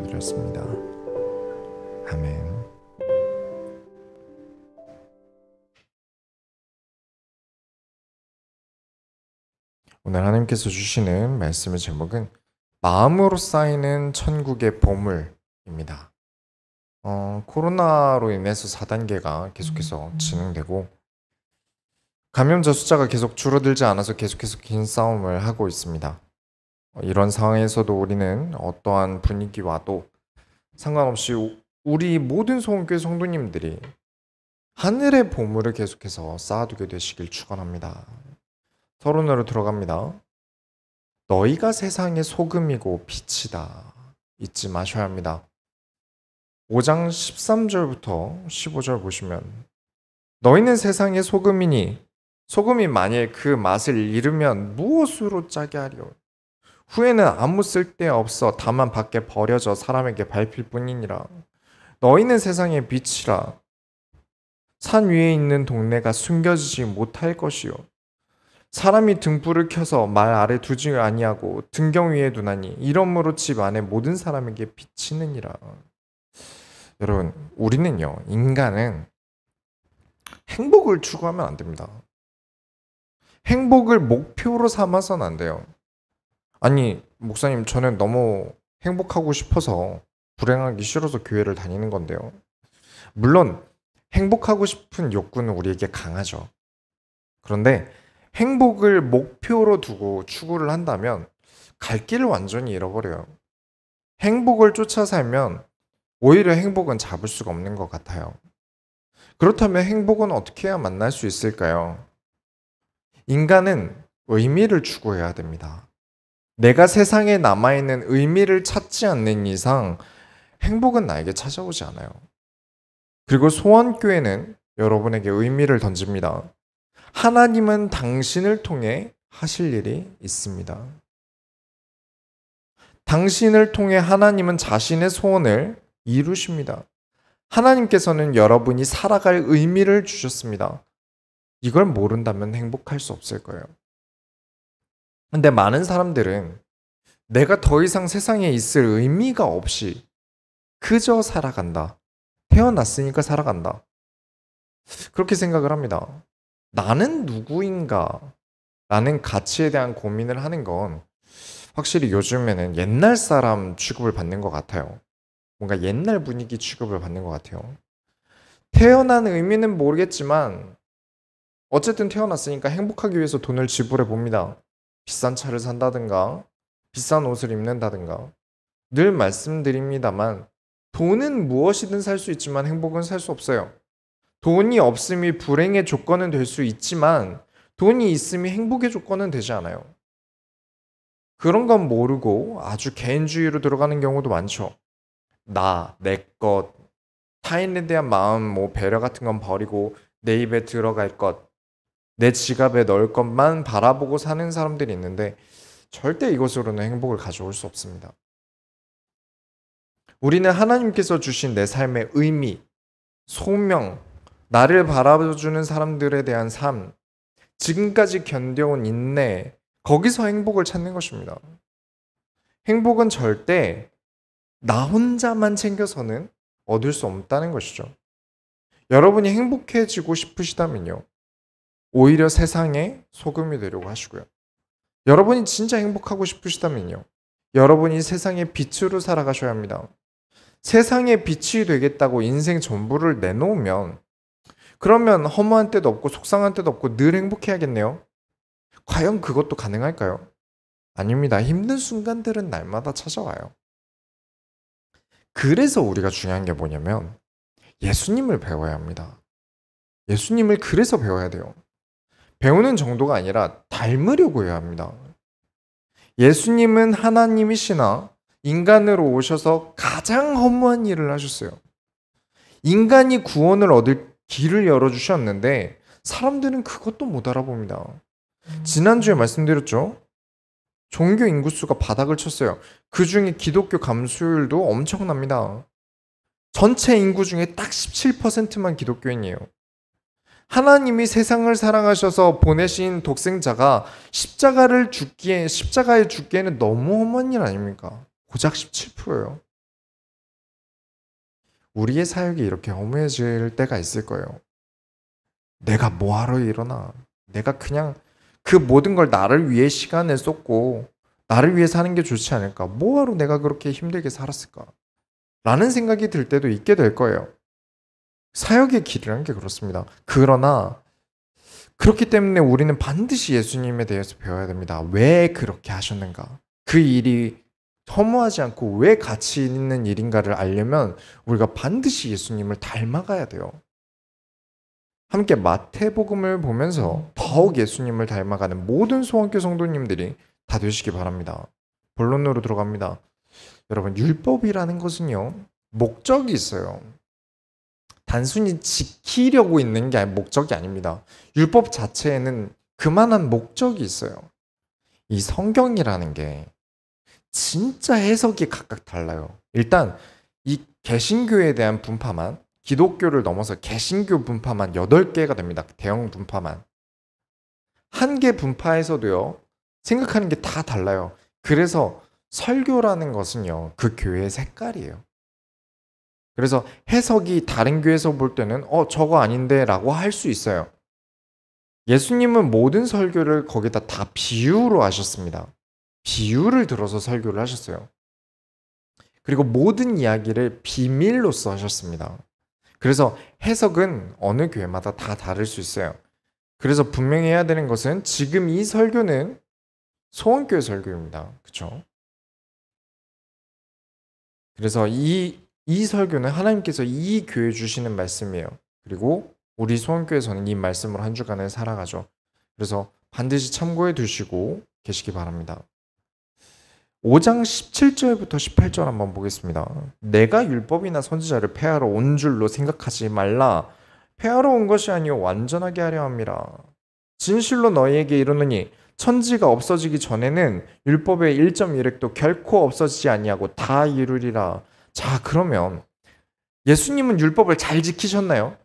기도드렸습니다. 아멘. 오늘 하나님께서 주시는 말씀의 제목은 마음으로 쌓이는 천국의 보물입니다. 코로나로 인해서 4단계가 계속해서 진행되고 감염자 숫자가 계속 줄어들지 않아서 계속해서 긴 싸움을 하고 있습니다. 이런 상황에서도 우리는 어떠한 분위기와도 상관없이 우리 모든 소원교회 성도님들이 하늘의 보물을 계속해서 쌓아두게 되시길 축원합니다. 서론으로 들어갑니다. 너희가 세상의 소금이고 빛이다. 잊지 마셔야 합니다. 5장 13절부터 15절 보시면 너희는 세상의 소금이니 소금이 만일 그 맛을 잃으면 무엇으로 짜게 하리요? 후에는 아무 쓸데없어 다만 밖에 버려져 사람에게 밟힐 뿐이니라. 너희는 세상의 빛이라. 산 위에 있는 동네가 숨겨지지 못할 것이요 사람이 등불을 켜서 말 아래 두지 아니하고 등경 위에 두나니 이러므로 집 안에 모든 사람에게 비치느니라. 여러분, 우리는요, 인간은 행복을 추구하면 안 됩니다. 행복을 목표로 삼아서는 안 돼요. 아니, 목사님, 저는 너무 행복하고 싶어서 불행하기 싫어서 교회를 다니는 건데요. 물론 행복하고 싶은 욕구는 우리에게 강하죠. 그런데 행복을 목표로 두고 추구를 한다면 갈 길을 완전히 잃어버려요. 행복을 쫓아 살면 오히려 행복은 잡을 수가 없는 것 같아요. 그렇다면 행복은 어떻게 해야 만날 수 있을까요? 인간은 의미를 추구해야 됩니다. 내가 세상에 남아있는 의미를 찾지 않는 이상 행복은 나에게 찾아오지 않아요. 그리고 소원교회는 여러분에게 의미를 던집니다. 하나님은 당신을 통해 하실 일이 있습니다. 당신을 통해 하나님은 자신의 소원을 이루십니다. 하나님께서는 여러분이 살아갈 의미를 주셨습니다. 이걸 모른다면 행복할 수 없을 거예요. 근데 많은 사람들은 내가 더 이상 세상에 있을 의미가 없이 그저 살아간다. 태어났으니까 살아간다. 그렇게 생각을 합니다. 나는 누구인가? 라는 가치에 대한 고민을 하는 건 확실히 요즘에는 옛날 사람 취급을 받는 것 같아요. 뭔가 옛날 분위기 취급을 받는 것 같아요. 태어난 의미는 모르겠지만 어쨌든 태어났으니까 행복하기 위해서 돈을 지불해 봅니다. 비싼 차를 산다든가 비싼 옷을 입는다든가 늘 말씀드립니다만 돈은 무엇이든 살 수 있지만 행복은 살 수 없어요. 돈이 없음이 불행의 조건은 될 수 있지만 돈이 있음이 행복의 조건은 되지 않아요. 그런 건 모르고 아주 개인주의로 들어가는 경우도 많죠. 나, 내 것, 타인에 대한 마음, 배려 같은 건 버리고 내 입에 들어갈 것, 내 지갑에 넣을 것만 바라보고 사는 사람들이 있는데 절대 이것으로는 행복을 가져올 수 없습니다. 우리는 하나님께서 주신 내 삶의 의미, 소명, 나를 바라봐주는 사람들에 대한 삶, 지금까지 견뎌온 인내, 거기서 행복을 찾는 것입니다. 행복은 절대 나 혼자만 챙겨서는 얻을 수 없다는 것이죠. 여러분이 행복해지고 싶으시다면요. 오히려 세상에 소금이 되려고 하시고요. 여러분이 진짜 행복하고 싶으시다면요. 여러분이 세상의 빛으로 살아가셔야 합니다. 세상의 빛이 되겠다고 인생 전부를 내놓으면 그러면 허무한 때도 없고 속상한 때도 없고 늘 행복해야겠네요. 과연 그것도 가능할까요? 아닙니다. 힘든 순간들은 날마다 찾아와요. 그래서 우리가 중요한 게 뭐냐면 예수님을 배워야 합니다. 예수님을 그래서 배워야 돼요. 배우는 정도가 아니라 닮으려고 해야 합니다. 예수님은 하나님이시나 인간으로 오셔서 가장 허무한 일을 하셨어요. 인간이 구원을 얻을 길을 열어주셨는데 사람들은 그것도 못 알아봅니다. 지난주에 말씀드렸죠? 종교 인구수가 바닥을 쳤어요. 그 중에 기독교 감소율도 엄청납니다. 전체 인구 중에 딱 17%만 기독교인이에요. 하나님이 세상을 사랑하셔서 보내신 독생자가 십자가에 죽기에는 너무 험한 일 아닙니까? 고작 17%예요. 우리의 사역이 이렇게 허무해질 때가 있을 거예요. 내가 뭐하러 일어나? 내가 그냥 그 모든 걸 나를 위해 시간을 쏟고 나를 위해 사는 게 좋지 않을까? 뭐하러 내가 그렇게 힘들게 살았을까? 라는 생각이 들 때도 있게 될 거예요. 사역의 길이라는 게 그렇습니다. 그러나 그렇기 때문에 우리는 반드시 예수님에 대해서 배워야 됩니다. 왜 그렇게 하셨는가? 그 일이 허무하지 않고 왜 가치 있는 일인가를 알려면 우리가 반드시 예수님을 닮아가야 돼요. 함께 마태복음을 보면서 더욱 예수님을 닮아가는 모든 소원교 성도님들이 다 되시기 바랍니다. 본론으로 들어갑니다. 여러분, 율법이라는 것은요, 목적이 있어요. 단순히 지키려고 있는 게 목적이 아닙니다. 율법 자체에는 그만한 목적이 있어요. 이 성경이라는 게 진짜 해석이 각각 달라요. 일단 이 개신교에 대한 분파만, 기독교를 넘어서 개신교 분파만 8개가 됩니다. 대형 분파만. 한 개 분파에서도요, 생각하는 게 다 달라요. 그래서 설교라는 것은요, 그 교회의 색깔이에요. 그래서 해석이 다른 교회에서 볼 때는 저거 아닌데 라고 할 수 있어요. 예수님은 모든 설교를 거기다 다 비유로 하셨습니다. 비유를 들어서 설교를 하셨어요. 그리고 모든 이야기를 비밀로써 하셨습니다. 그래서 해석은 어느 교회마다 다 다를 수 있어요. 그래서 분명히 해야 되는 것은 지금 이 설교는 소원교회 설교입니다. 그렇죠? 그래서 이 설교는 하나님께서 이 교회 주시는 말씀이에요. 그리고 우리 소원교회에서는 이 말씀으로 한 주간을 살아가죠. 그래서 반드시 참고해 두시고 계시기 바랍니다. 5장 17절부터 18절 한번 보겠습니다. 내가 율법이나 선지자를 폐하러 온 줄로 생각하지 말라. 폐하러 온 것이 아니요 완전하게 하려 함이라. 진실로 너희에게 이르노니 천지가 없어지기 전에는 율법의 1.1획도 결코 없어지지 아니하고 다 이루리라. 자, 그러면 예수님은 율법을 잘 지키셨나요?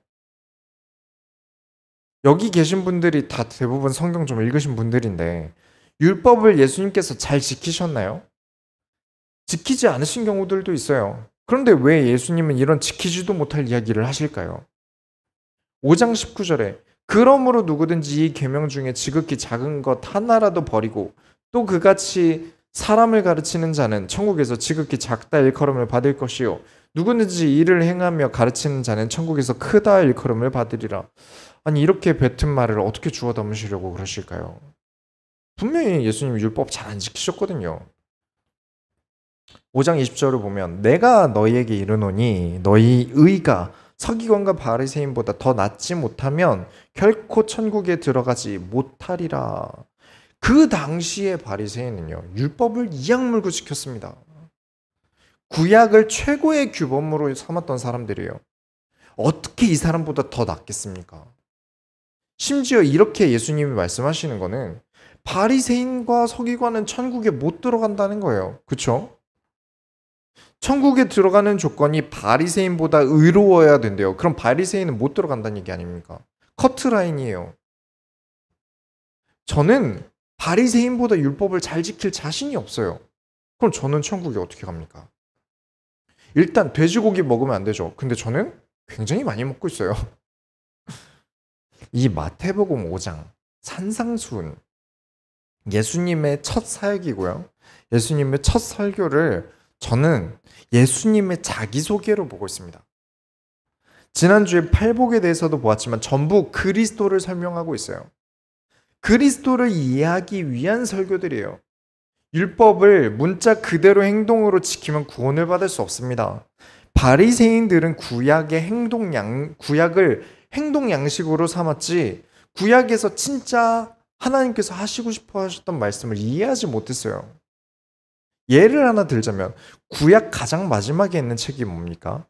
여기 계신 분들이 다 대부분 성경 좀 읽으신 분들인데 율법을 예수님께서 잘 지키셨나요? 지키지 않으신 경우들도 있어요. 그런데 왜 예수님은 이런 지키지도 못할 이야기를 하실까요? 5장 19절에 그러므로 누구든지 이 계명 중에 지극히 작은 것 하나라도 버리고 또 그같이 사람을 가르치는 자는 천국에서 지극히 작다 일컬음을 받을 것이요 누구든지 이를 행하며 가르치는 자는 천국에서 크다 일컬음을 받으리라. 아니, 이렇게 뱉은 말을 어떻게 주워 담으시려고 그러실까요? 분명히 예수님 율법 잘 안 지키셨거든요. 5장 20절을 보면 내가 너희에게 이르노니 너희 의가 서기관과 바리새인보다 더 낫지 못하면 결코 천국에 들어가지 못하리라. 그 당시의 바리새인은요, 율법을 이악 물고 지켰습니다. 구약을 최고의 규범으로 삼았던 사람들이에요. 어떻게 이 사람보다 더 낫겠습니까? 심지어 이렇게 예수님이 말씀하시는 거는 바리새인과 서기관은 천국에 못 들어간다는 거예요. 그렇죠? 천국에 들어가는 조건이 바리새인보다 의로워야 된대요. 그럼 바리새인은 못 들어간다는 얘기 아닙니까? 커트라인이에요. 저는 바리새인보다 율법을 잘 지킬 자신이 없어요. 그럼 저는 천국에 어떻게 갑니까? 일단 돼지고기 먹으면 안 되죠. 근데 저는 굉장히 많이 먹고 있어요. 이 마태복음 5장 산상수훈, 예수님의 첫 사역이고요. 예수님의 첫 설교를 저는 예수님의 자기소개로 보고 있습니다. 지난주에 팔복에 대해서도 보았지만 전부 그리스도를 설명하고 있어요. 그리스도를 이해하기 위한 설교들이에요. 율법을 문자 그대로 행동으로 지키면 구원을 받을 수 없습니다. 바리새인들은 구약을 행동 양식으로 삼았지 구약에서 진짜 하나님께서 하시고 싶어 하셨던 말씀을 이해하지 못했어요. 예를 하나 들자면 구약 가장 마지막에 있는 책이 뭡니까?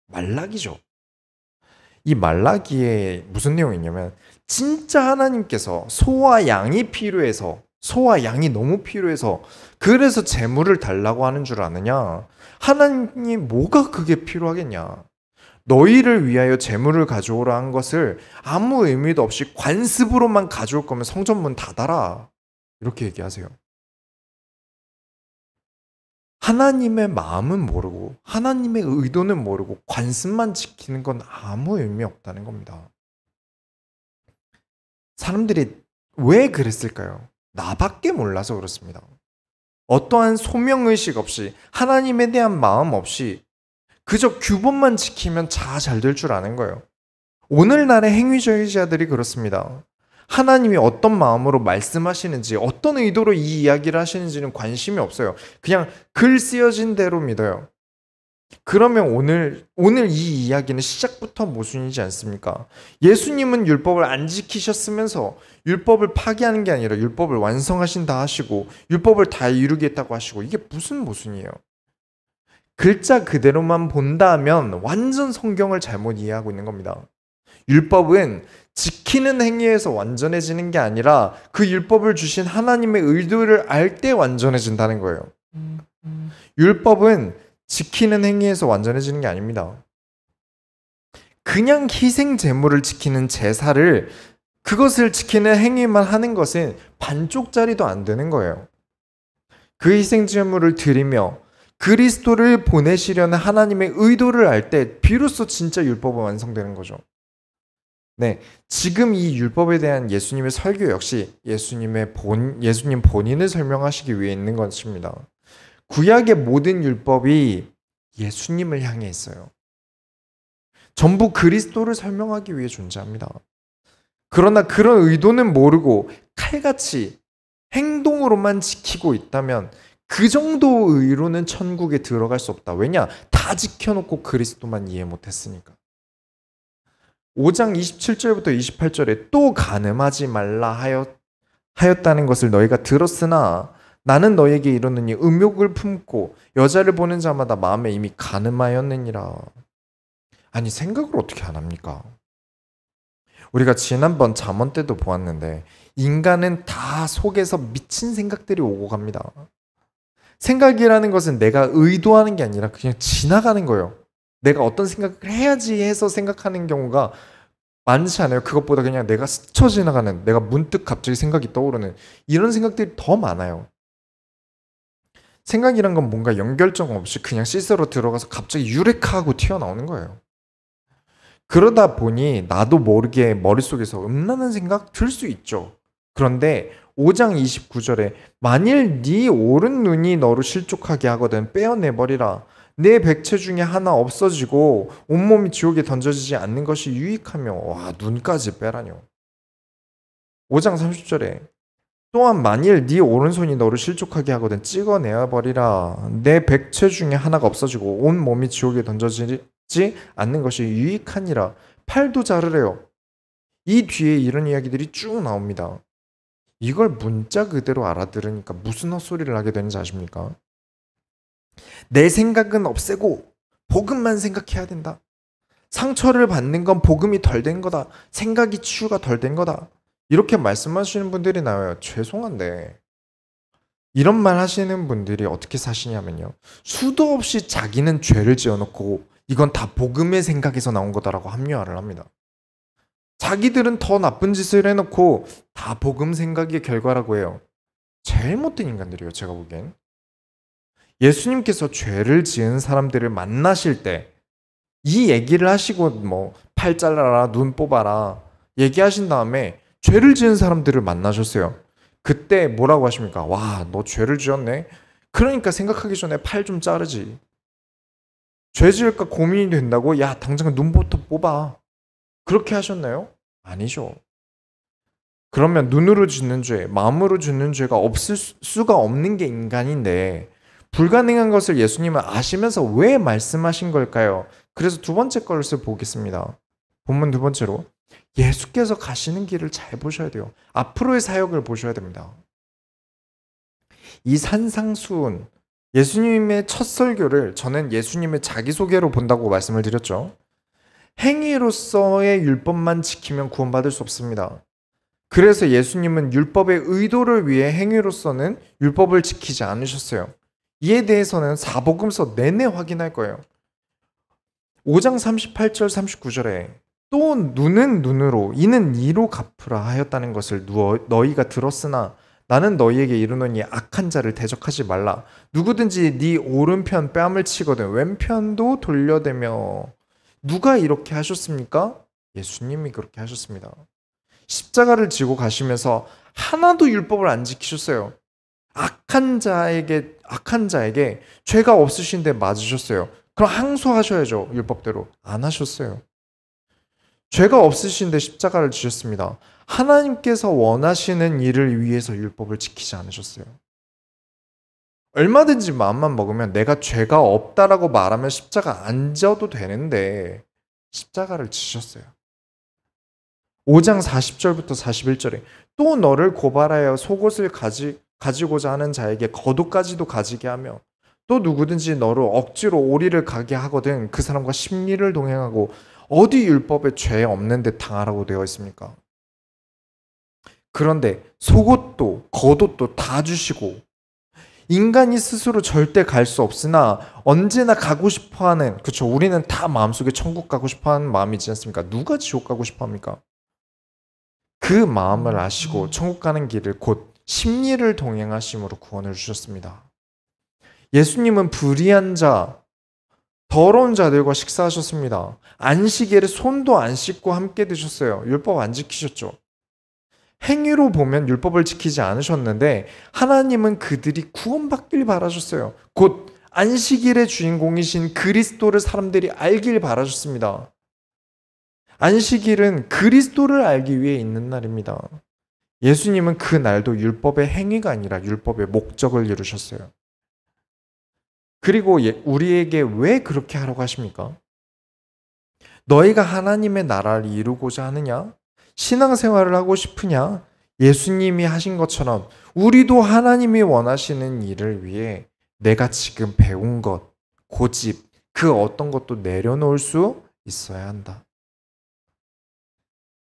말라기죠. 이 말라기에 무슨 내용이 있냐면 진짜 하나님께서 소와 양이 너무 필요해서 그래서 재물을 달라고 하는 줄 아느냐? 하나님이 뭐가 그게 필요하겠냐? 너희를 위하여 재물을 가져오라 한 것을 아무 의미도 없이 관습으로만 가져올 거면 성전문 닫아라. 이렇게 얘기하세요. 하나님의 마음은 모르고 하나님의 의도는 모르고 관습만 지키는 건 아무 의미 없다는 겁니다. 사람들이 왜 그랬을까요? 나밖에 몰라서 그렇습니다. 어떠한 소명의식 없이 하나님에 대한 마음 없이 그저 규범만 지키면 잘 될 줄 아는 거예요. 오늘날의 행위주의자들이 그렇습니다. 하나님이 어떤 마음으로 말씀하시는지 어떤 의도로 이 이야기를 하시는지는 관심이 없어요. 그냥 글 쓰여진 대로 믿어요. 그러면 오늘 이 이야기는 시작부터 모순이지 않습니까? 예수님은 율법을 안 지키셨으면서 율법을 파기하는 게 아니라 율법을 완성하신다 하시고 율법을 다 이루겠다고 하시고 이게 무슨 모순이에요? 글자 그대로만 본다면 완전 성경을 잘못 이해하고 있는 겁니다. 율법은 지키는 행위에서 완전해지는 게 아니라 그 율법을 주신 하나님의 의도를 알 때 완전해진다는 거예요. 율법은 지키는 행위에서 완전해지는 게 아닙니다. 그냥 희생 제물을 지키는 제사를 그것을 지키는 행위만 하는 것은 반쪽짜리도 안 되는 거예요. 그 희생 제물을 드리며 그리스도를 보내시려는 하나님의 의도를 알 때 비로소 진짜 율법은 완성되는 거죠. 네, 지금 이 율법에 대한 예수님의 설교 역시 예수님 본인을 설명하시기 위해 있는 것입니다. 구약의 모든 율법이 예수님을 향해 있어요. 전부 그리스도를 설명하기 위해 존재합니다. 그러나 그런 의도는 모르고 칼같이 행동으로만 지키고 있다면 그 정도 의로는 천국에 들어갈 수 없다. 왜냐? 다 지켜놓고 그리스도만 이해 못했으니까. 5장 27절부터 28절에 또 간음하지 말라 하였다는 것을 너희가 들었으나 나는 너희에게 이르노니 음욕을 품고 여자를 보는 자마다 마음에 이미 간음하였느니라. 아니 생각을 어떻게 안 합니까? 우리가 지난번 잠언 때도 보았는데 인간은 다 속에서 미친 생각들이 오고 갑니다. 생각이라는 것은 내가 의도하는 게 아니라 그냥 지나가는 거예요. 내가 어떤 생각을 해야지 해서 생각하는 경우가 많지 않아요. 그것보다 그냥 내가 스쳐 지나가는, 내가 문득 갑자기 생각이 떠오르는 이런 생각들이 더 많아요. 생각이란 건 뭔가 연결점 없이 그냥 씻으러 들어가서 갑자기 유레카하고 튀어나오는 거예요. 그러다 보니 나도 모르게 머릿속에서 음란한 생각 들 수 있죠. 그런데 5장 29절에 만일 네 오른 눈이 너를 실족하게 하거든 빼어내버리라. 내 백체 중에 하나 없어지고 온몸이 지옥에 던져지지 않는 것이 유익하며. 와, 눈까지 빼라뇨. 5장 30절에 또한 만일 네 오른손이 너를 실족하게 하거든 찍어내어버리라. 내 백체 중에 하나가 없어지고 온 몸이 지옥에 던져지지 않는 것이 유익하니라. 팔도 자르래요. 이 뒤에 이런 이야기들이 쭉 나옵니다. 이걸 문자 그대로 알아들으니까 무슨 헛소리를 하게 되는지 아십니까? 내 생각은 없애고 복음만 생각해야 된다. 상처를 받는 건 복음이 덜 된 거다. 생각이 치유가 덜 된 거다. 이렇게 말씀하시는 분들이 나와요. 죄송한데 이런 말 하시는 분들이 어떻게 사시냐면요, 수도 없이 자기는 죄를 지어놓고 이건 다 복음의 생각에서 나온 거다라고 합리화를 합니다. 자기들은 더 나쁜 짓을 해놓고 다 복음 생각의 결과라고 해요. 제일 못된 인간들이에요, 제가 보기엔. 예수님께서 죄를 지은 사람들을 만나실 때 이 얘기를 하시고 뭐 팔 잘라라, 눈 뽑아라 얘기하신 다음에 죄를 지은 사람들을 만나셨어요. 그때 뭐라고 하십니까? 와, 너 죄를 지었네? 그러니까 생각하기 전에 팔 좀 자르지. 죄 지을까 고민이 된다고? 야, 당장 눈부터 뽑아. 그렇게 하셨나요? 아니죠. 그러면 눈으로 짓는 죄, 마음으로 짓는 죄가 없을 수가 없는 게 인간인데 불가능한 것을 예수님은 아시면서 왜 말씀하신 걸까요? 그래서 두 번째 것을 보겠습니다. 본문 두 번째로 예수께서 가시는 길을 잘 보셔야 돼요. 앞으로의 사역을 보셔야 됩니다. 이 산상수훈, 예수님의 첫 설교를 저는 예수님의 자기소개로 본다고 말씀을 드렸죠. 행위로서의 율법만 지키면 구원받을 수 없습니다. 그래서 예수님은 율법의 의도를 위해 행위로서는 율법을 지키지 않으셨어요. 이에 대해서는 사복음서 내내 확인할 거예요. 5장 38절 39절에 또 눈은 눈으로 이는 이로 갚으라 하였다는 것을 너희가 들었으나 나는 너희에게 이르노니 악한 자를 대적하지 말라. 누구든지 네 오른편 뺨을 치거든 왼편도 돌려대며. 누가 이렇게 하셨습니까? 예수님이 그렇게 하셨습니다. 십자가를 지고 가시면서 하나도 율법을 안 지키셨어요. 악한 자에게 죄가 없으신데 맞으셨어요. 그럼 항소하셔야죠. 율법대로. 안 하셨어요. 죄가 없으신데 십자가를 지셨습니다. 하나님께서 원하시는 일을 위해서 율법을 지키지 않으셨어요. 얼마든지 마음만 먹으면 내가 죄가 없다라고 말하면 십자가 안 져도 되는데 십자가를 지셨어요. 5장 40절부터 41절에 또 너를 고발하여 속옷을 가지고자 하는 자에게 겉옷까지도 가지게 하며 또 누구든지 너를 억지로 오리를 가게 하거든 그 사람과 심리를 동행하고 어디 율법에 죄 없는 데 당하라고 되어 있습니까? 그런데 속옷도 겉옷도 다 주시고 인간이 스스로 절대 갈 수 없으나 언제나 가고 싶어하는, 그렇죠, 우리는 다 마음속에 천국 가고 싶어하는 마음이 있지 않습니까? 누가 지옥 가고 싶어합니까? 그 마음을 아시고 천국 가는 길을 곧 심리를 동행하심으로 구원을 주셨습니다. 예수님은 불의한 자, 더러운 자들과 식사하셨습니다. 안식일에 손도 안 씻고 함께 드셨어요. 율법 안 지키셨죠. 행위로 보면 율법을 지키지 않으셨는데 하나님은 그들이 구원받길 바라셨어요. 곧 안식일의 주인공이신 그리스도를 사람들이 알길 바라셨습니다. 안식일은 그리스도를 알기 위해 있는 날입니다. 예수님은 그 날도 율법의 행위가 아니라 율법의 목적을 이루셨어요. 그리고 우리에게 왜 그렇게 하라고 하십니까? 너희가 하나님의 나라를 이루고자 하느냐? 신앙생활을 하고 싶으냐? 예수님이 하신 것처럼 우리도 하나님이 원하시는 일을 위해 내가 지금 배운 것, 고집, 그 어떤 것도 내려놓을 수 있어야 한다.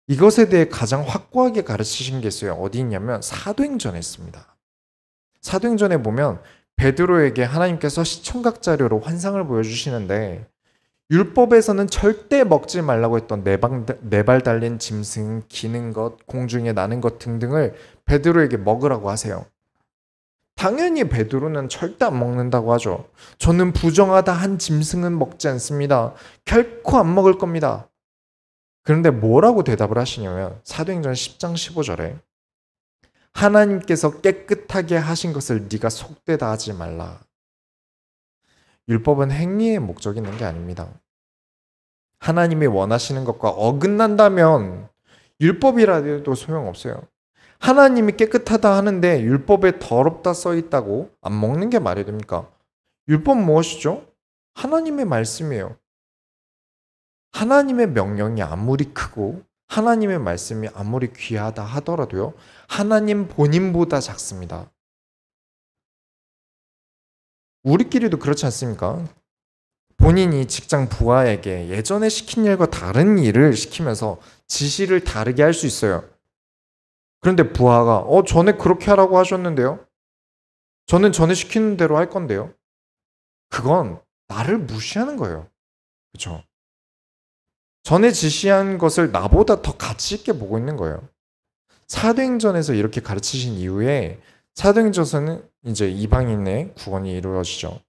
이것에 대해 가장 확고하게 가르치신 게 있어요. 어디 있냐면 사도행전에 있습니다. 사도행전에 보면 베드로에게 하나님께서 시청각 자료로 환상을 보여주시는데 율법에서는 절대 먹지 말라고 했던 네 발 달린 짐승, 기는 것, 공중에 나는 것 등등을 베드로에게 먹으라고 하세요. 당연히 베드로는 절대 안 먹는다고 하죠. 저는 부정하다 한 짐승은 먹지 않습니다. 결코 안 먹을 겁니다. 그런데 뭐라고 대답을 하시냐면 사도행전 10장 15절에 하나님께서 깨끗하게 하신 것을 네가 속되다 하지 말라. 율법은 행위의 목적이 있는 게 아닙니다. 하나님이 원하시는 것과 어긋난다면 율법이라도 소용없어요. 하나님이 깨끗하다 하는데 율법에 더럽다 써 있다고 안 먹는 게 말이 됩니까? 율법 무엇이죠? 하나님의 말씀이에요. 하나님의 명령이 아무리 크고 하나님의 말씀이 아무리 귀하다 하더라도요, 하나님 본인보다 작습니다. 우리끼리도 그렇지 않습니까? 본인이 직장 부하에게 예전에 시킨 일과 다른 일을 시키면서 지시를 다르게 할 수 있어요. 그런데 부하가 전에 그렇게 하라고 하셨는데요? 저는 전에 시키는 대로 할 건데요? 그건 나를 무시하는 거예요. 그렇죠? 전에 지시한 것을 나보다 더 가치 있게 보고 있는 거예요. 사도행전에서 이렇게 가르치신 이후에 사도행전에서는 이제 이방인의 구원이 이루어지죠.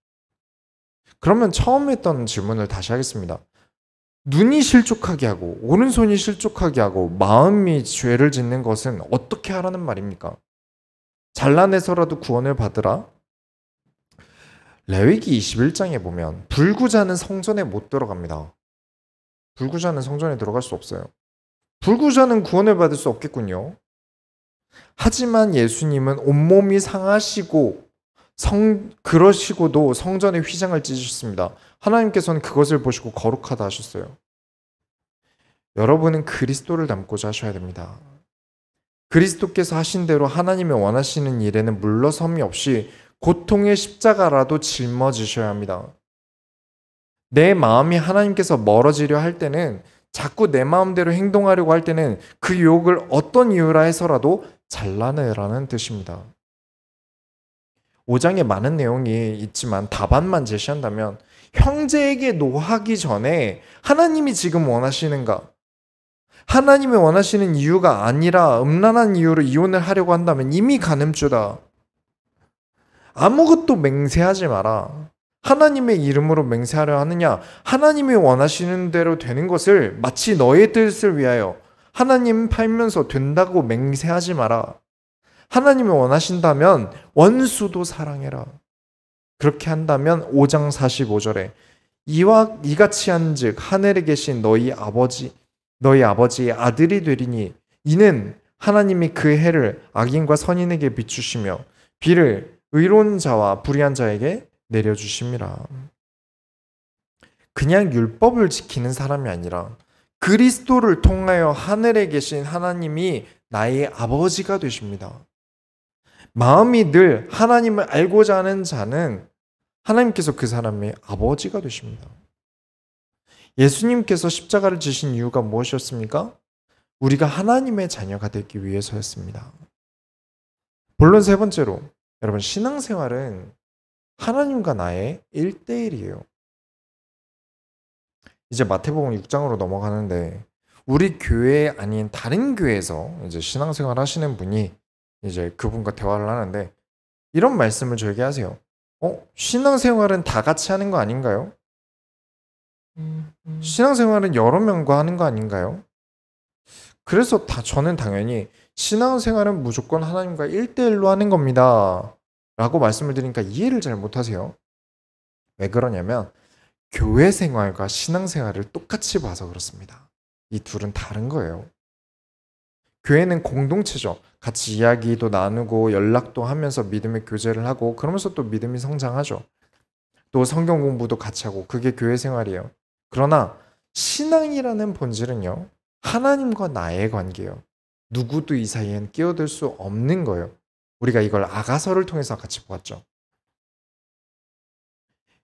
그러면 처음 했던 질문을 다시 하겠습니다. 눈이 실족하게 하고 오른손이 실족하게 하고 마음이 죄를 짓는 것은 어떻게 하라는 말입니까? 잘라내서라도 구원을 받으라? 레위기 21장에 보면 불구자는 성전에 못 들어갑니다. 불구자는 성전에 들어갈 수 없어요. 불구자는 구원을 받을 수 없겠군요. 하지만 예수님은 온몸이 상하시고 그러시고도 성전의 휘장을 찢으셨습니다. 하나님께서는 그것을 보시고 거룩하다 하셨어요. 여러분은 그리스도를 닮고자 하셔야 됩니다. 그리스도께서 하신 대로 하나님이 원하시는 일에는 물러섬이 없이 고통의 십자가라도 짊어지셔야 합니다. 내 마음이 하나님께서 멀어지려 할 때는, 자꾸 내 마음대로 행동하려고 할 때는 그 유혹을 어떤 이유라 해서라도 잘라내라는 뜻입니다. 5장에 많은 내용이 있지만 답안만 제시한다면 형제에게 노하기 전에 하나님이 지금 원하시는가? 하나님이 원하시는 이유가 아니라 음란한 이유로 이혼을 하려고 한다면 이미 간음죄다. 아무것도 맹세하지 마라. 하나님의 이름으로 맹세하려 하느냐? 하나님이 원하시는 대로 되는 것을 마치 너의 뜻을 위하여 하나님 팔면서 된다고 맹세하지 마라. 하나님이 원하신다면 원수도 사랑해라. 그렇게 한다면 5장 45절에 이같이 한즉 하늘에 계신 너희 아버지의 아들이 되리니 이는 하나님이 그 해를 악인과 선인에게 비추시며 비를 의로운 자와 불의한 자에게 내려주심이라. 그냥 율법을 지키는 사람이 아니라 그리스도를 통하여 하늘에 계신 하나님이 나의 아버지가 되십니다. 마음이 늘 하나님을 알고자 하는 자는 하나님께서 그 사람의 아버지가 되십니다. 예수님께서 십자가를 지신 이유가 무엇이었습니까? 우리가 하나님의 자녀가 되기 위해서였습니다. 본론 세 번째로, 여러분, 신앙생활은 하나님과 나의 1대1이에요. 이제 마태복음 6장으로 넘어가는데, 우리 교회 아닌 다른 교회에서 이제 신앙생활 하시는 분이 이제 그분과 대화를 하는데, 이런 말씀을 저에게 하세요. 신앙생활은 다 같이 하는 거 아닌가요? 신앙생활은 여러 명과 하는 거 아닌가요? 그래서 저는 당연히 신앙생활은 무조건 하나님과 1대1로 하는 겁니다 라고 말씀을 드리니까 이해를 잘 못하세요. 왜 그러냐면 교회 생활과 신앙생활을 똑같이 봐서 그렇습니다. 이 둘은 다른 거예요. 교회는 공동체죠. 같이 이야기도 나누고 연락도 하면서 믿음의 교제를 하고 그러면서 또 믿음이 성장하죠. 또 성경 공부도 같이 하고 그게 교회 생활이에요. 그러나 신앙이라는 본질은요. 하나님과 나의 관계예요. 누구도 이 사이엔 끼어들 수 없는 거예요. 우리가 이걸 아가서를 통해서 같이 보았죠.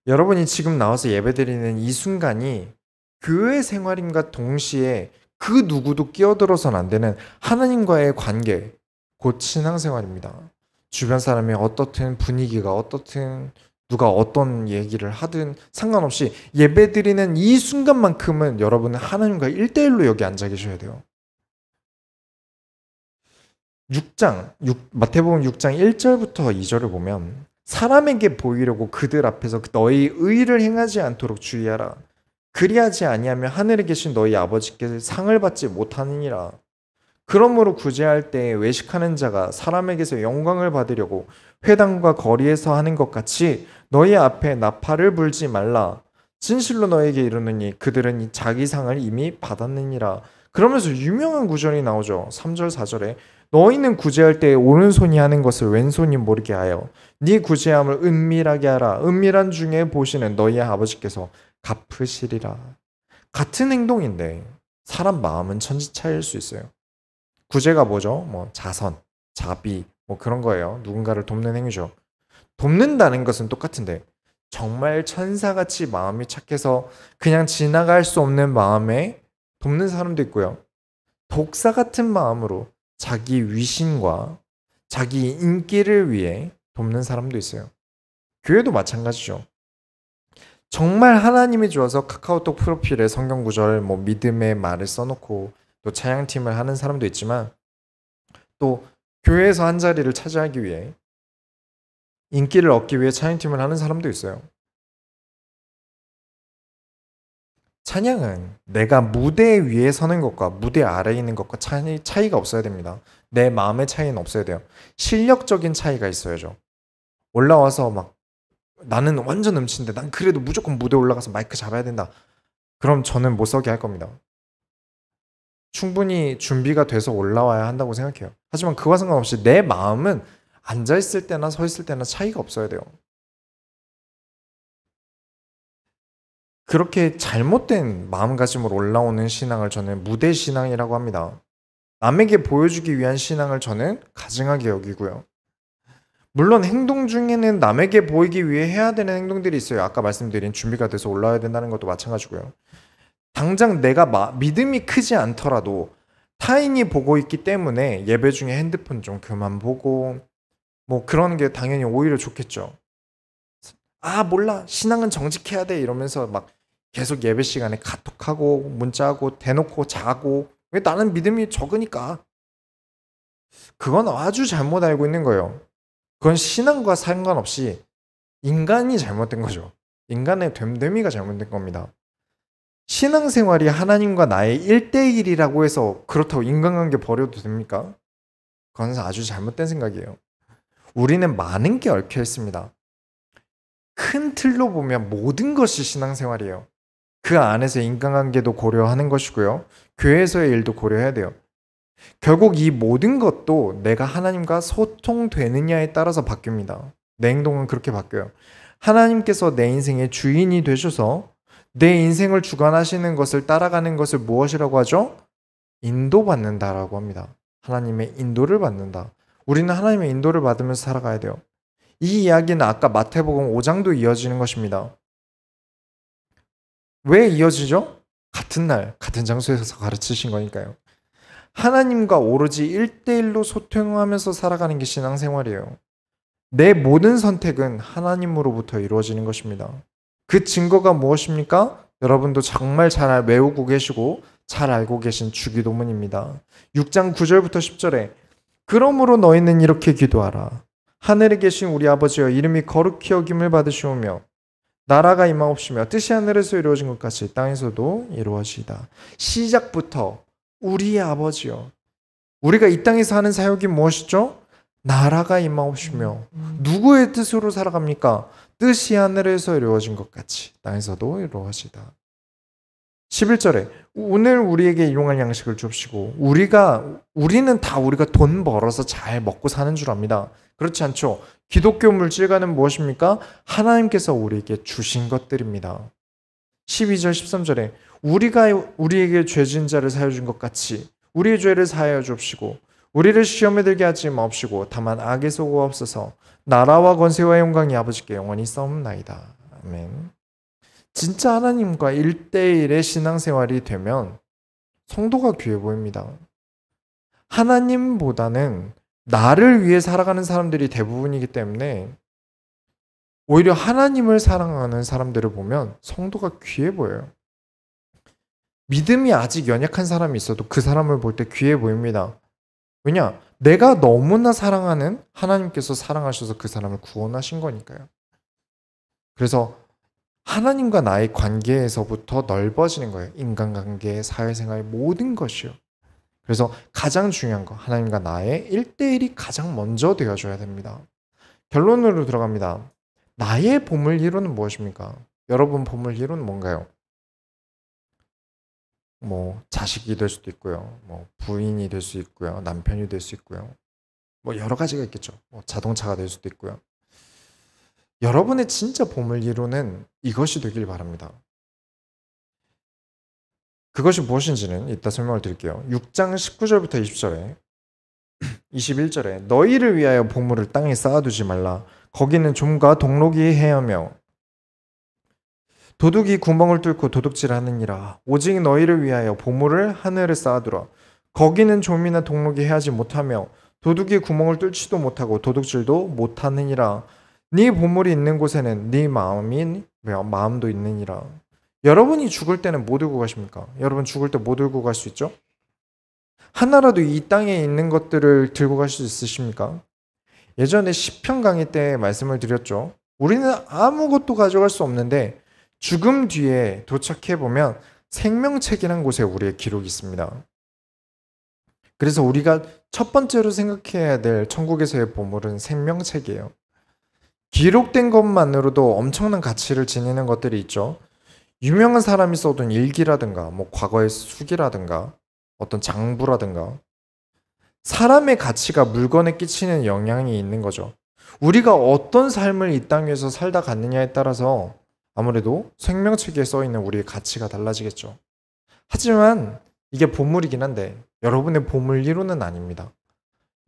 여러분이 지금 나와서 예배드리는 이 순간이 교회 생활임과 동시에 그 누구도 끼어들어서는 안 되는 하나님과의 관계, 곧 신앙생활입니다. 주변 사람이 어떻든 분위기가 어떻든 누가 어떤 얘기를 하든 상관없이 예배드리는 이 순간만큼은 여러분은 하나님과 1대1로 여기 앉아 계셔야 돼요. 마태복음 6장 1절부터 2절을 보면 사람에게 보이려고 그들 앞에서 너희 의를 행하지 않도록 주의하라. 그리하지 아니하면 하늘에 계신 너희 아버지께 상을 받지 못하느니라. 그러므로 구제할 때에 외식하는 자가 사람에게서 영광을 받으려고 회당과 거리에서 하는 것 같이 너희 앞에 나팔을 불지 말라. 진실로 너에게 이르노니 그들은 자기 상을 이미 받았느니라. 그러면서 유명한 구절이 나오죠. 3절 4절에 너희는 구제할 때에 오른손이 하는 것을 왼손이 모르게 하여 네 구제함을 은밀하게 하라. 은밀한 중에 보시는 너희 아버지께서 갚으시리라. 같은 행동인데 사람 마음은 천지차이일 수 있어요. 구제가 뭐죠? 자선, 자비 그런 거예요. 누군가를 돕는 행위죠. 돕는다는 것은 똑같은데 정말 천사같이 마음이 착해서 그냥 지나갈 수 없는 마음에 돕는 사람도 있고요. 독사 같은 마음으로 자기 위신과 자기 인기를 위해 돕는 사람도 있어요. 교회도 마찬가지죠. 정말 하나님이 주어서 카카오톡 프로필에 성경 구절, 믿음의 말을 써놓고 또 찬양팀을 하는 사람도 있지만 또 교회에서 한 자리를 차지하기 위해 인기를 얻기 위해 찬양팀을 하는 사람도 있어요. 찬양은 내가 무대 위에 서는 것과 무대 아래에 있는 것과 차이가 없어야 됩니다. 내 마음의 차이는 없어야 돼요. 실력적인 차이가 있어야죠. 올라와서 나는 완전 음치인데 난 그래도 무조건 무대 올라가서 마이크 잡아야 된다. 그럼 저는 못 서게 할 겁니다. 충분히 준비가 돼서 올라와야 한다고 생각해요. 하지만 그와 상관없이 내 마음은 앉아있을 때나 서 있을 때나 차이가 없어야 돼요. 그렇게 잘못된 마음가짐으로 올라오는 신앙을 저는 무대 신앙이라고 합니다. 남에게 보여주기 위한 신앙을 저는 가증하게 여기고요. 물론 행동 중에는 남에게 보이기 위해 해야 되는 행동들이 있어요. 아까 말씀드린 준비가 돼서 올라와야 된다는 것도 마찬가지고요. 당장 내가 믿음이 크지 않더라도 타인이 보고 있기 때문에 예배 중에 핸드폰 좀 그만 보고 그런 게 당연히 오히려 좋겠죠. 몰라, 신앙은 정직해야 돼 이러면서 계속 예배 시간에 카톡하고 문자하고 대놓고 자고 왜 나는 믿음이 적으니까. 그건 아주 잘못 알고 있는 거예요. 그건 신앙과 상관없이 인간이 잘못된 거죠. 인간의 됨됨이가 잘못된 겁니다. 신앙생활이 하나님과 나의 1대1이라고 해서 그렇다고 인간관계 버려도 됩니까? 그건 아주 잘못된 생각이에요. 우리는 많은 게 얽혀 있습니다. 큰 틀로 보면 모든 것이 신앙생활이에요. 그 안에서 인간관계도 고려하는 것이고요. 교회에서의 일도 고려해야 돼요. 결국 이 모든 것도 내가 하나님과 소통되느냐에 따라서 바뀝니다. 내 행동은 그렇게 바뀌어요. 하나님께서 내 인생의 주인이 되셔서 내 인생을 주관하시는 것을 따라가는 것을 무엇이라고 하죠? 인도받는다라고 합니다. 하나님의 인도를 받는다. 우리는 하나님의 인도를 받으면서 살아가야 돼요. 이 이야기는 아까 마태복음 5장도 이어지는 것입니다. 왜 이어지죠? 같은 날, 같은 장소에서 가르치신 거니까요. 하나님과 오로지 1대1로 소통하면서 살아가는 게 신앙생활이에요. 내 모든 선택은 하나님으로부터 이루어지는 것입니다. 그 증거가 무엇입니까? 여러분도 정말 잘 외우고 계시고 잘 알고 계신 주기도문입니다. 6장 9절부터 10절에 그러므로 너희는 이렇게 기도하라. 하늘에 계신 우리 아버지여 이름이 거룩히 여김을 받으시오며 나라가 임하옵시며 뜻이 하늘에서 이루어진 것 같이 땅에서도 이루어지이다. 시작부터 우리의 아버지여. 우리가 이 땅에서 하는 사역이 무엇이죠? 나라가 임하옵시며 누구의 뜻으로 살아갑니까? 뜻이 하늘에서 이루어진 것 같이 땅에서도 이루어지다. 11절에 오늘 우리에게 일용할 양식을 줍시고 우리는 다 우리가 돈 벌어서 잘 먹고 사는 줄 압니다. 그렇지 않죠? 기독교 물질과는 무엇입니까? 하나님께서 우리에게 주신 것들입니다. 12절 13절에 우리가 우리에게 죄진 자를 사하여 준 것 같이 우리의 죄를 사하여 줍시고 우리를 시험에 들게 하지 마옵시고 다만 악에서 구하옵소서. 나라와 권세와 영광이 아버지께 영원히 싸움나이다. 아멘. 진짜 하나님과 1대1의 신앙생활이 되면 성도가 귀해 보입니다. 하나님보다는 나를 위해 살아가는 사람들이 대부분이기 때문에 오히려 하나님을 사랑하는 사람들을 보면 성도가 귀해 보여요. 믿음이 아직 연약한 사람이 있어도 그 사람을 볼 때 귀해 보입니다. 왜냐? 내가 너무나 사랑하는 하나님께서 사랑하셔서 그 사람을 구원하신 거니까요. 그래서 하나님과 나의 관계에서부터 넓어지는 거예요. 인간관계, 사회생활 모든 것이요. 그래서 가장 중요한 거 하나님과 나의 1대1이 가장 먼저 되어줘야 됩니다. 결론으로 들어갑니다. 나의 보물 이론은 무엇입니까? 여러분 보물 이론은 뭔가요? 자식이 될 수도 있고요. 부인이 될 수 있고요. 남편이 될 수 있고요. 여러 가지가 있겠죠. 자동차가 될 수도 있고요. 여러분의 진짜 보물 이론은 이것이 되길 바랍니다. 그것이 무엇인지는 이따 설명을 드릴게요. 6장 19절부터 20절에 21절에 너희를 위하여 보물을 땅에 쌓아두지 말라. 거기는 좀과 동록이 해하며 도둑이 구멍을 뚫고 도둑질하느니라. 오직 너희를 위하여 보물을 하늘에 쌓아두라. 거기는 좀이나 동록이 해하지 못하며 도둑이 구멍을 뚫지도 못하고 도둑질도 못하느니라. 네 보물이 있는 곳에는 네 마음도 있느니라. 여러분이 죽을 때는 뭐 들고 가십니까? 여러분 죽을 때 뭐 들고 갈 수 있죠? 하나라도 이 땅에 있는 것들을 들고 갈 수 있으십니까? 예전에 시편 강의 때 말씀을 드렸죠. 우리는 아무것도 가져갈 수 없는데 죽음 뒤에 도착해보면 생명책이라는 곳에 우리의 기록이 있습니다. 그래서 우리가 첫 번째로 생각해야 될 천국에서의 보물은 생명책이에요. 기록된 것만으로도 엄청난 가치를 지니는 것들이 있죠. 유명한 사람이 써둔 일기라든가 과거의 수기라든가 어떤 장부라든가 사람의 가치가 물건에 끼치는 영향이 있는 거죠. 우리가 어떤 삶을 이 땅에서 살다 갔느냐에 따라서 아무래도 생명책에 써있는 우리의 가치가 달라지겠죠. 하지만 이게 보물이긴 한데 여러분의 보물 1호는 아닙니다.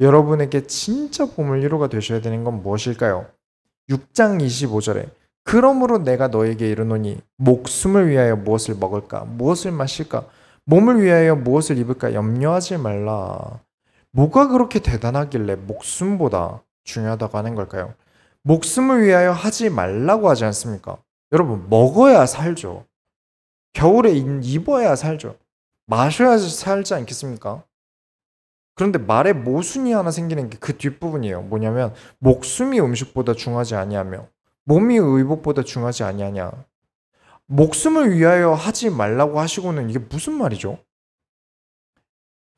여러분에게 진짜 보물 1호가 되셔야 되는 건 무엇일까요? 6장 25절에 그러므로 내가 너에게 이르노니 목숨을 위하여 무엇을 먹을까 무엇을 마실까 몸을 위하여 무엇을 입을까 염려하지 말라. 뭐가 그렇게 대단하길래 목숨보다 중요하다고 하는 걸까요? 목숨을 위하여 하지 말라고 하지 않습니까? 여러분 먹어야 살죠. 겨울에 입어야 살죠. 마셔야지 살지 않겠습니까? 그런데 말에 모순이 하나 생기는 게 그 뒷부분이에요. 뭐냐면 목숨이 음식보다 중하지 아니하며 몸이 의복보다 중하지 아니하냐. 목숨을 위하여 하지 말라고 하시고는 이게 무슨 말이죠?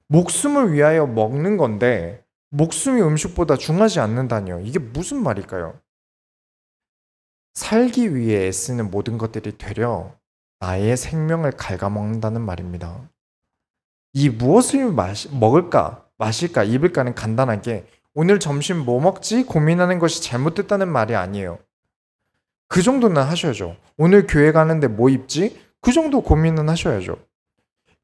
목숨을 위하여 먹는 건데 목숨이 음식보다 중하지 않는다니요. 이게 무슨 말일까요? 살기 위해 애쓰는 모든 것들이 되려 나의 생명을 갉아먹는다는 말입니다. 이 무엇을 먹을까, 마실까, 입을까는 간단하게 오늘 점심 뭐 먹지 고민하는 것이 잘못됐다는 말이 아니에요. 그 정도는 하셔야죠. 오늘 교회 가는데 뭐 입지? 그 정도 고민은 하셔야죠.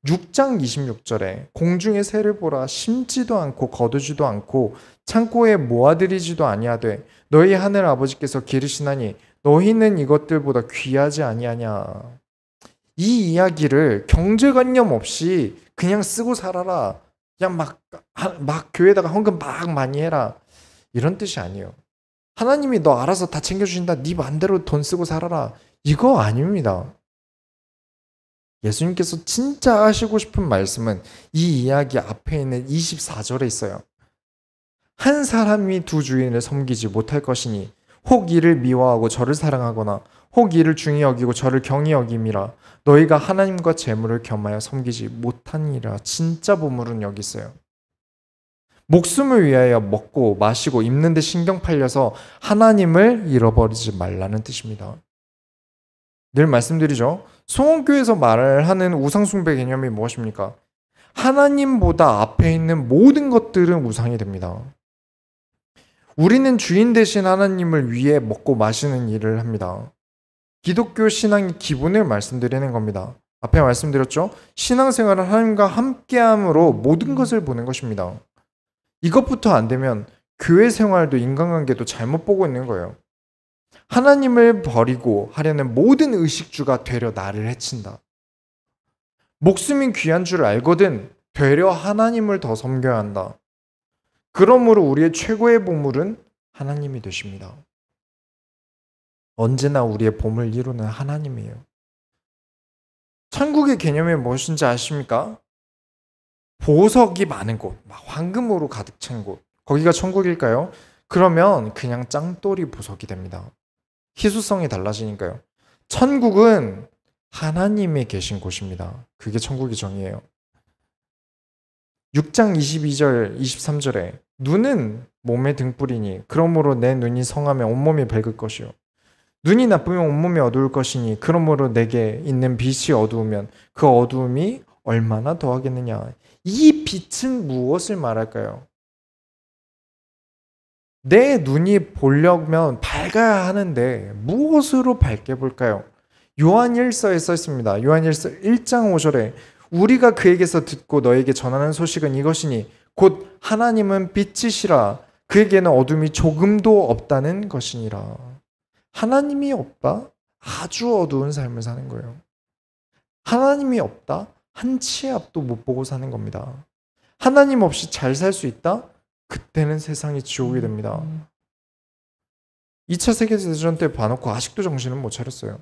6장 26절에 공중의 새를 보라 심지도 않고 거두지도 않고 창고에 모아들이지도 아니하되 너희 하늘 아버지께서 기르시나니 너희는 이것들보다 귀하지 아니하냐. 이 이야기를 경제관념 없이 그냥 쓰고 살아라. 그냥 막 교회에다가 헌금 막 많이 해라. 이런 뜻이 아니에요. 하나님이 너 알아서 다 챙겨주신다. 네 맘대로 돈 쓰고 살아라. 이거 아닙니다. 예수님께서 진짜 하시고 싶은 말씀은 이 이야기 앞에 있는 24절에 있어요. 한 사람이 두 주인을 섬기지 못할 것이니 혹 이를 미워하고 저를 사랑하거나 혹 이를 중히 여기고 저를 경히 여김이라. 너희가 하나님과 재물을 겸하여 섬기지 못하니라. 진짜 보물은 여기 있어요. 목숨을 위하여 먹고 마시고 입는 데 신경 팔려서 하나님을 잃어버리지 말라는 뜻입니다. 늘 말씀드리죠. 송원교에서 말하는 우상숭배 개념이 무엇입니까? 하나님보다 앞에 있는 모든 것들은 우상이 됩니다. 우리는 주인 대신 하나님을 위해 먹고 마시는 일을 합니다. 기독교 신앙의 기본을 말씀드리는 겁니다. 앞에 말씀드렸죠? 신앙생활은 하나님과 함께함으로 모든 것을 보는 것입니다. 이것부터 안 되면 교회 생활도 인간관계도 잘못 보고 있는 거예요. 하나님을 버리고 하려는 모든 의식주가 되려 나를 해친다. 목숨이 귀한 줄 알거든 되려 하나님을 더 섬겨야 한다. 그러므로 우리의 최고의 보물은 하나님이 되십니다. 언제나 우리의 보물 이루는 하나님이에요. 천국의 개념이 무엇인지 아십니까? 보석이 많은 곳, 막 황금으로 가득 찬 곳. 거기가 천국일까요? 그러면 그냥 짱돌이 보석이 됩니다. 희소성이 달라지니까요. 천국은 하나님이 계신 곳입니다. 그게 천국의 정의예요. 6장 22절, 23절에 눈은 몸의 등불이니 그러므로 내 눈이 성하면 온몸이 밝을 것이요. 눈이 나쁘면 온몸이 어두울 것이니 그러므로 내게 있는 빛이 어두우면 그 어두움이 얼마나 더하겠느냐. 이 빛은 무엇을 말할까요? 내 눈이 보려면 밝아야 하는데 무엇으로 밝게 볼까요? 요한일서에 써 있습니다. 요한일서 1장 5절에 우리가 그에게서 듣고 너에게 전하는 소식은 이것이니 곧 하나님은 빛이시라 그에게는 어둠이 조금도 없다는 것이니라. 하나님이 없다? 아주 어두운 삶을 사는 거예요. 하나님이 없다? 한 치의 앞도 못 보고 사는 겁니다. 하나님 없이 잘 살 수 있다? 그때는 세상이 지옥이 됩니다. 2차 세계대전 때 봐놓고 아직도 정신을 못 차렸어요.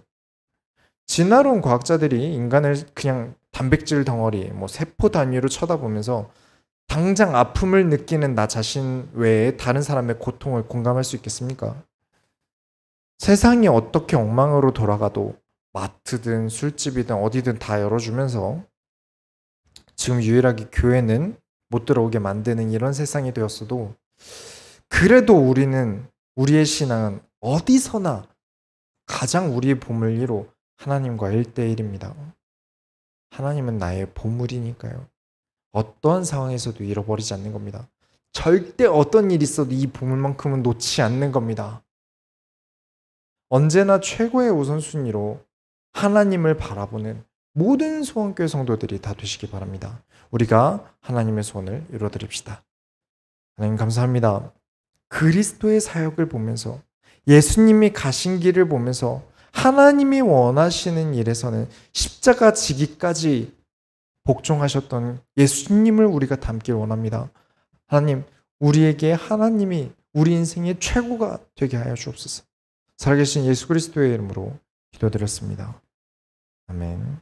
지나로운 과학자들이 인간을 그냥 단백질 덩어리, 세포 단위로 쳐다보면서 당장 아픔을 느끼는 나 자신 외에 다른 사람의 고통을 공감할 수 있겠습니까? 세상이 어떻게 엉망으로 돌아가도 마트든 술집이든 어디든 다 열어주면서 지금 유일하게 교회는 못 들어오게 만드는 이런 세상이 되었어도 그래도 우리의 신앙은 어디서나 가장 우리의 보물이로 하나님과 1대1입니다. 하나님은 나의 보물이니까요. 어떠한 상황에서도 잃어버리지 않는 겁니다. 절대 어떤 일이 있어도 이 보물만큼은 놓지 않는 겁니다. 언제나 최고의 우선순위로 하나님을 바라보는 모든 소원교회 성도들이 다 되시기 바랍니다. 우리가 하나님의 소원을 이루어드립시다. 하나님 감사합니다. 그리스도의 사역을 보면서 예수님이 가신 길을 보면서 하나님이 원하시는 일에서는 십자가 지기까지 복종하셨던 예수님을 우리가 닮길 원합니다. 하나님, 우리에게 하나님이 우리 인생의 최고가 되게 하여 주옵소서. 살아계신 예수 그리스도의 이름으로 기도드렸습니다. 아멘.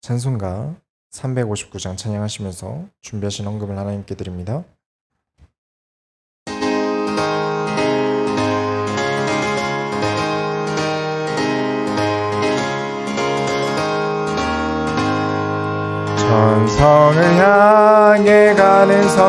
찬송가 359장 찬양하시면서 준비하신 헌금을 하나님께 드립니다. 천성을 향해 가는 성